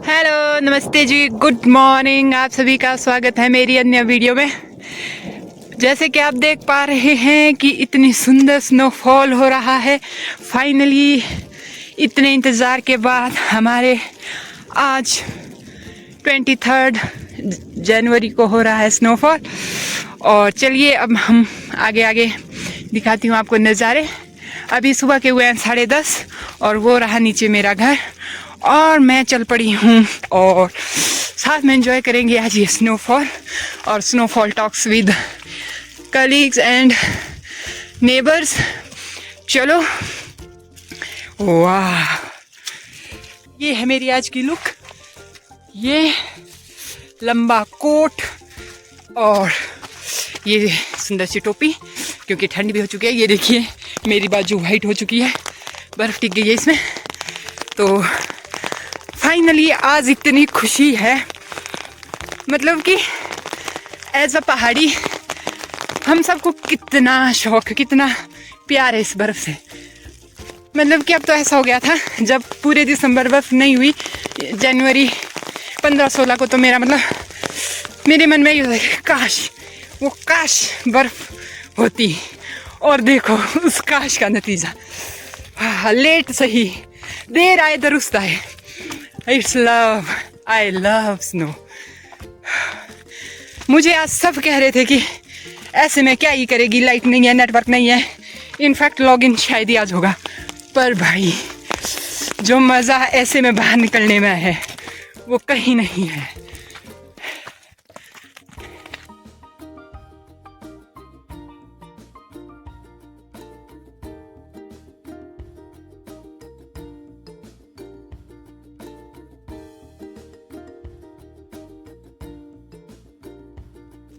Hello, नमस्ते जी, good morning. आप सभी का स्वागत है मेरी अन्य वीडियो में। जैसे कि आप देख पा रहे हैं कि इतनी सुंदर स्नोफॉल हो रहा है। फाइनली इतने इंतज़ार के बाद हमारे आज 23 जनवरी को हो रहा है स्नोफॉल। और चलिए अब हम आगे आगे दिखाती हूँ आपको नज़ारे। अभी सुबह के हुए हैं 10:30 और वो रहा नीचे मेरा घर और मैं चल पड़ी हूँ और साथ में एंजॉय करेंगे आज ये स्नोफॉल और snowfall talks with colleagues and neighbours. चलो, वाह, ये है मेरी आज की लुक। ये लंबा कोट और ये सुंदर सी टोपी, क्योंकि ठंड भी हो चुकी है। ये देखिए मेरी बाजू वाइट हो चुकी है, बर्फ़ टिक गई है इसमें। तो फाइनली आज इतनी खुशी है, मतलब कि एज अ पहाड़ी हम सबको कितना शौक, कितना प्यार है इस बर्फ़ से। मतलब कि अब तो ऐसा हो गया था, जब पूरे दिसंबर बर्फ़ नहीं हुई जनवरी 15-16 को, तो मेरा मतलब मेरे मन में ये होता है काश बर्फ़ होती। और देखो उस काश का नतीजा। लेट सही, देर आए दुरुस्त आए। It's love, I love snow. मुझे आज सब कह रहे थे कि ऐसे में क्या ही करेगी, लाइट नहीं है, नेटवर्क नहीं है, इनफैक्ट लॉगिन शायद ही आज होगा। पर भाई जो मज़ा ऐसे में बाहर निकलने में है वो कहीं नहीं है।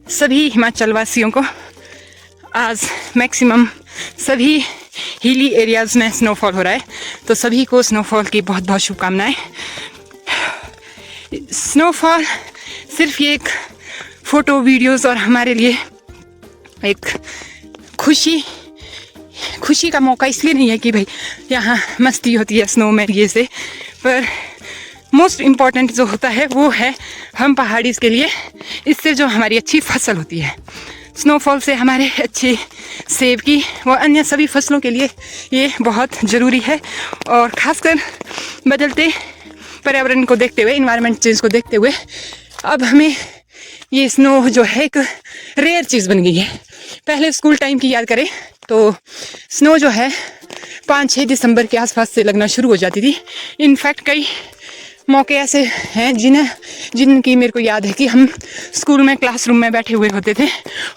सभी हिमाचल वासियों को आज मैक्सिमम सभी हिली एरियाज़ में स्नोफॉल हो रहा है, तो सभी को स्नोफॉल की बहुत बहुत शुभकामनाएं। स्नोफॉल सिर्फ ये एक फ़ोटो वीडियोज़ और हमारे लिए एक खुशी का मौका इसलिए नहीं है कि भाई यहाँ मस्ती होती है स्नो में ये से, पर मोस्ट इम्पॉर्टेंट जो होता है वो है हम पहाड़ीज़ के लिए, इससे जो हमारी अच्छी फसल होती है। स्नोफॉल से हमारे अच्छे सेब की व अन्य सभी फसलों के लिए ये बहुत ज़रूरी है। और ख़ासकर बदलते पर्यावरण को देखते हुए, इन्वायरमेंट चेंज को देखते हुए, अब हमें ये स्नो जो है एक रेयर चीज़ बन गई है। पहले स्कूल टाइम की याद करें तो स्नो जो है 5-6 दिसंबर के आसपास से लगना शुरू हो जाती थी। इनफैक्ट कई मौके ऐसे हैं जिनकी मेरे को याद है कि हम स्कूल में क्लासरूम में बैठे हुए होते थे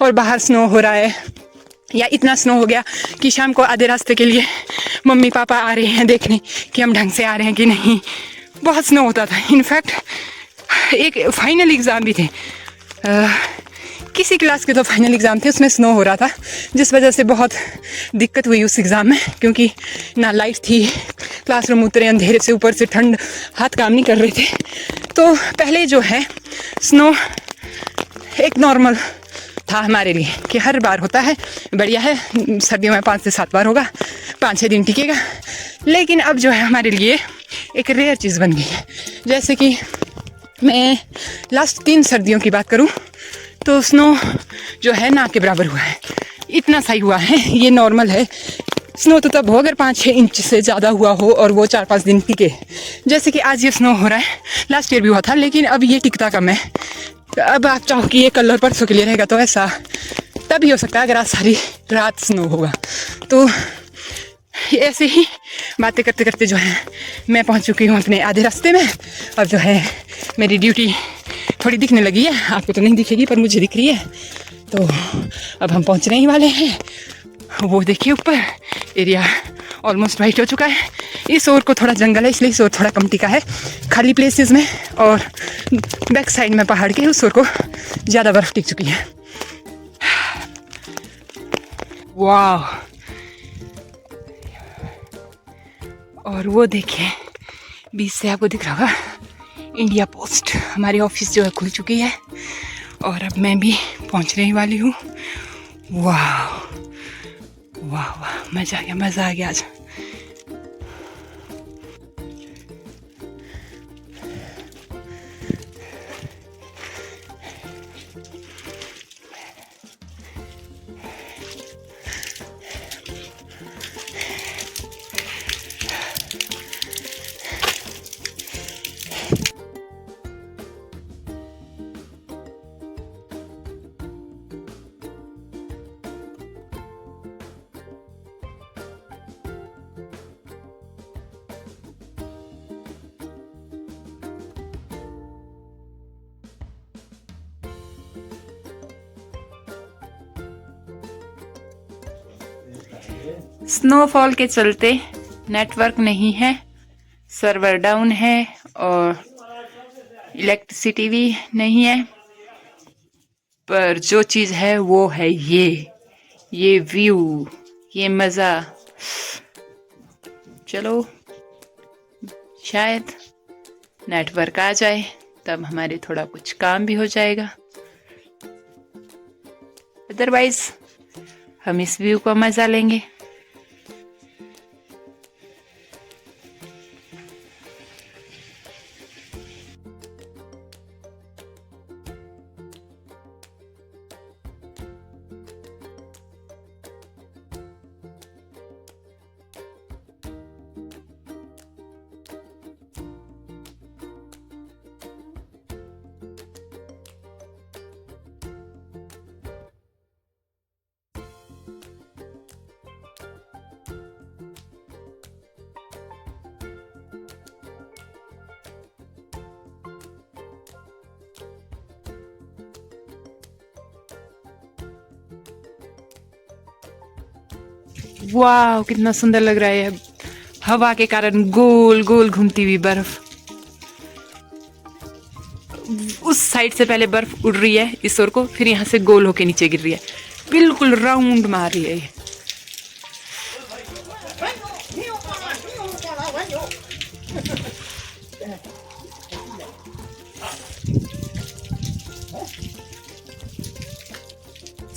और बाहर स्नो हो रहा है, या इतना स्नो हो गया कि शाम को आधे रास्ते के लिए मम्मी पापा आ रहे हैं देखने कि हम ढंग से आ रहे हैं कि नहीं। बहुत स्नो होता था। इनफैक्ट एक फाइनल एग्ज़ाम भी थे, किसी क्लास के तो फाइनल एग्ज़ाम थे, उसमें स्नो हो रहा था, जिस वजह से बहुत दिक्कत हुई उस एग्ज़ाम में, क्योंकि ना लाइट थी, क्लासरूम उतरे अंधेरे से, ऊपर से ठंड, हाथ काम नहीं कर रहे थे। तो पहले जो है स्नो एक नॉर्मल था हमारे लिए कि हर बार होता है, बढ़िया है, सर्दियों में 5 से 7 बार होगा, 5-6 दिन टिकेगा। लेकिन अब जो है हमारे लिए एक रेयर चीज़ बन गई है। जैसे कि मैं लास्ट 3 सर्दियों की बात करूं तो स्नो जो है ना के बराबर हुआ है, इतना सही हुआ है, ये नॉर्मल है। स्नो तो तब हो अगर 5-6 इंच से ज़्यादा हुआ हो और वो 4-5 दिन टिके। जैसे कि आज ये स्नो हो रहा है, लास्ट ईयर भी हुआ था, लेकिन अब ये टिकता कम है। अब आप चाहो कि ये कल और परसों के लिए रहेगा तो ऐसा तभी हो सकता है अगर आज सारी रात स्नो होगा। तो ऐसे ही बातें करते करते जो है मैं पहुंच चुकी हूँ अपने आधे रास्ते में। अब जो है मेरी ड्यूटी थोड़ी दिखने लगी है, आपको तो नहीं दिखेगी पर मुझे दिख रही है। तो अब हम पहुंचने ही वाले हैं। वो देखिए ऊपर एरिया ऑलमोस्ट वाइट हो चुका है। इस ओर को थोड़ा जंगल है, इसलिए इस ओर थोड़ा कम टिका है खाली प्लेसेस में, और बैक साइड में पहाड़ के उस ओर को ज़्यादा बर्फ़ टिक चुकी है। वाह! और वो देखिए बीच से आपको दिख रहा होगा इंडिया पोस्ट, हमारी ऑफिस जो है खुल चुकी है और अब मैं भी पहुंचने ही वाली हूँ। वाह वाह वाह, मज़ा आ गया आज। स्नोफॉल के चलते नेटवर्क नहीं है, सर्वर डाउन है और इलेक्ट्रिसिटी भी नहीं है, पर जो चीज़ है वो है ये व्यू, ये मज़ा। चलो शायद नेटवर्क आ जाए तब हमारे थोड़ा कुछ काम भी हो जाएगा, अदरवाइज हम इस व्यू का मज़ा लेंगे। वाह कितना सुंदर लग रहा है, हवा के कारण गोल गोल घूमती हुई बर्फ। उस साइड से पहले बर्फ उड़ रही है इस ओर को, फिर यहाँ से गोल होके नीचे गिर रही है, बिल्कुल राउंड मार रही है ये।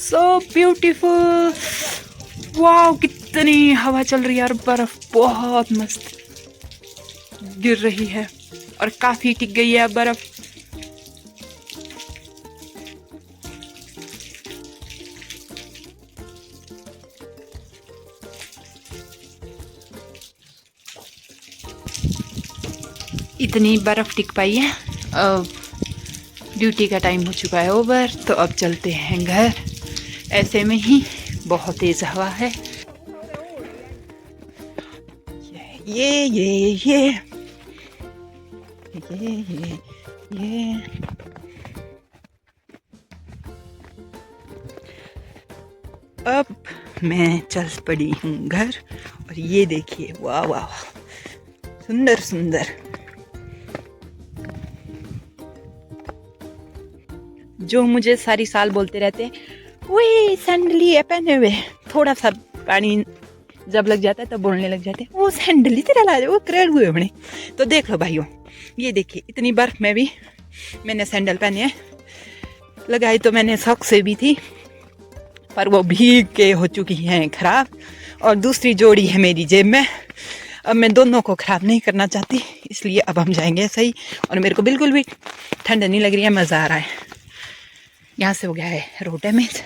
सो ब्यूटीफुल, वाह कितनी हवा चल रही है और बर्फ बहुत मस्त गिर रही है और काफी टिक गई है बर्फ। इतनी बर्फ टिक पाई है। अब ड्यूटी का टाइम हो चुका है ओवर, तो अब चलते हैं घर। ऐसे में ही बहुत तेज हवा है। ये अब मैं चल पड़ी हूँ घर, और ये देखिए वाह वाह सुंदर सुंदर। जो मुझे सारी साल बोलते रहते हैं वही सैंडली है पहने हुए, थोड़ा सा पानी जब लग जाता है तब बोलने लग जाते हैं वो सैंडली तेरा ला वो क्रैड हुए बने। तो देख लो भाइयों, ये देखिए इतनी बर्फ में भी मैंने सैंडल पहने हैं। लगाई तो मैंने सॉक्स से भी थी, पर वो भीग के हो चुकी हैं खराब, और दूसरी जोड़ी है मेरी जेब में। अब मैं दोनों को ख़राब नहीं करना चाहती, इसलिए अब हम जाएंगे सही। और मेरे को बिल्कुल भी ठंड नहीं लग रही है, मज़ा आ रहा है। यहाँ से हो गया है रोड डैमेज।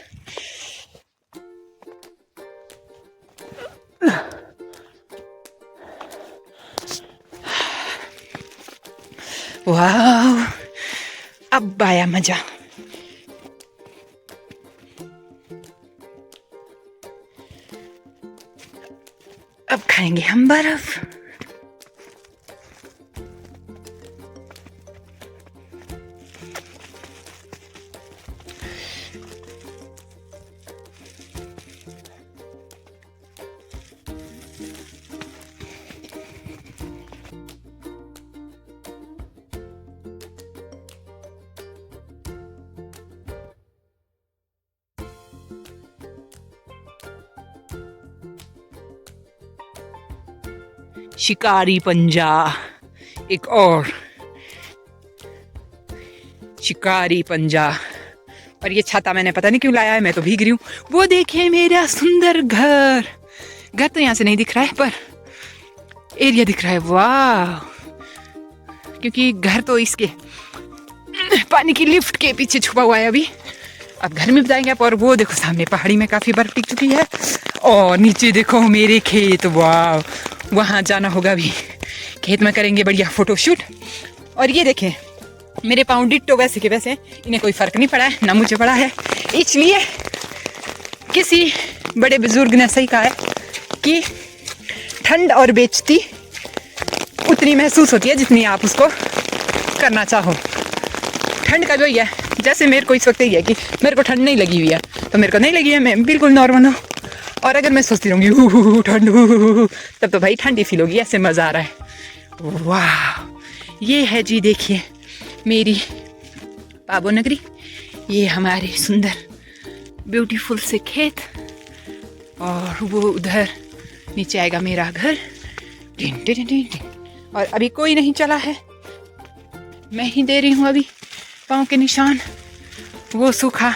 वाह अब आया मजा। अब खाएंगे हम बर्फ। शिकारी पंजा, एक और शिकारी पंजा। और ये छाता मैंने पता नहीं क्यों लाया है, मैं तो भीग रही हूँ। वो देखिए मेरा सुंदर घर। घर तो यहाँ से नहीं दिख रहा है, पर एरिया दिख रहा है। वाह, क्योंकि घर तो इसके पानी की लिफ्ट के पीछे छुपा हुआ है अभी। अब घर में जाएंगे आप। और वो देखो सामने पहाड़ी में काफ़ी बर्फ टिक चुकी है, और नीचे देखो मेरे खेत। वाह, वहाँ जाना होगा अभी, खेत में करेंगे बढ़िया फोटोशूट। और ये देखें मेरे पाँव डिट्टो वैसे के वैसे, इन्हें कोई फ़र्क नहीं पड़ा है, ना मुझे पड़ा है। इसलिए किसी बड़े बुजुर्ग ने सही कहा है कि ठंड और बेइज्जती उतनी महसूस होती है जितनी आप उसको करना चाहो। ठंड का जो ही है, जैसे मेरे को इस वक्त ही है कि मेरे को ठंड नहीं लगी हुई है, तो मेरे को नहीं लगी है, मैं बिल्कुल नॉर्मल हूँ। और अगर मैं सोचती रहूँगी ठंड, तब तो भाई ठंडी फील होगी, ऐसे मज़ा आ रहा है। वाह, ये है जी देखिए मेरी पाबो नगरी, ये हमारे सुंदर ब्यूटीफुल से खेत, और वो उधर नीचे आएगा मेरा घर। Tin tin tin tin. और अभी कोई नहीं चला है, मैं ही दे रही हूँ अभी पाँव के निशान। वो सूखा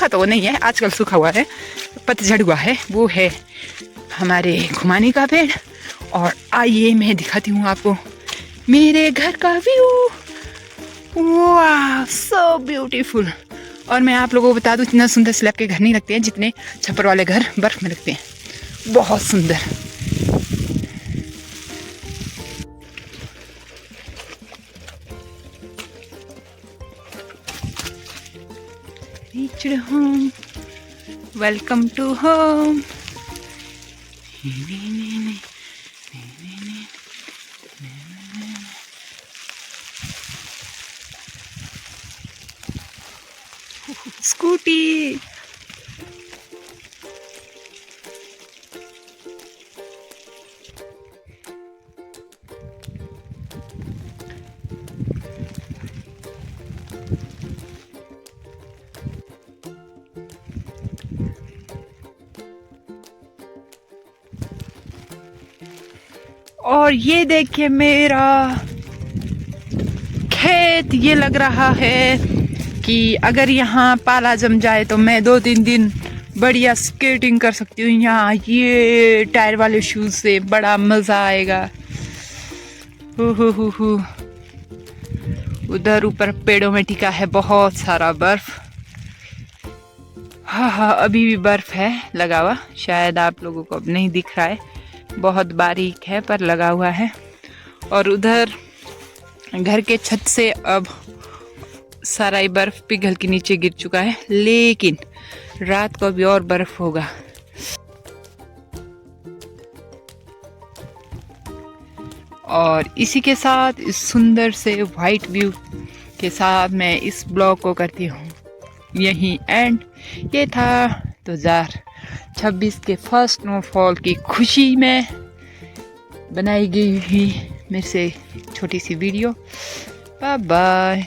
तो वो नहीं है, आजकल सूखा हुआ है, पतझड़ हुआ है, वो है हमारे खुमानी का पेड़। और आइए मैं दिखाती हूँ आपको मेरे घर का व्यू। वाह, सो ब्यूटीफुल। और मैं आप लोगों को बता दूँ, इतना सुंदर स्लैब के घर नहीं लगते हैं जितने छप्पर वाले घर बर्फ में लगते हैं। बहुत सुंदर। Reached home. Welcome to home. Scooty. और ये देखिए मेरा खेत। ये लग रहा है कि अगर यहाँ पाला जम जाए तो मैं 2-3 दिन बढ़िया स्केटिंग कर सकती हूँ यहाँ, ये टायर वाले शूज से बड़ा मज़ा आएगा। हु। उधर ऊपर पेड़ों में टिका है बहुत सारा बर्फ। हाँ, अभी भी बर्फ है लगा हुआ, शायद आप लोगों को अब नहीं दिख रहा है, बहुत बारीक है पर लगा हुआ है। और उधर घर के छत से अब सारा ही बर्फ पिघल के नीचे गिर चुका है, लेकिन रात को भी और बर्फ होगा। और इसी के साथ इस सुंदर से वाइट व्यू के साथ मैं इस ब्लॉग को करती हूँ यहीं एंड। ये था 2026 के फर्स्ट स्नोफॉल की खुशी में बनाई गई हुई मेरे से छोटी सी वीडियो। Bye bye.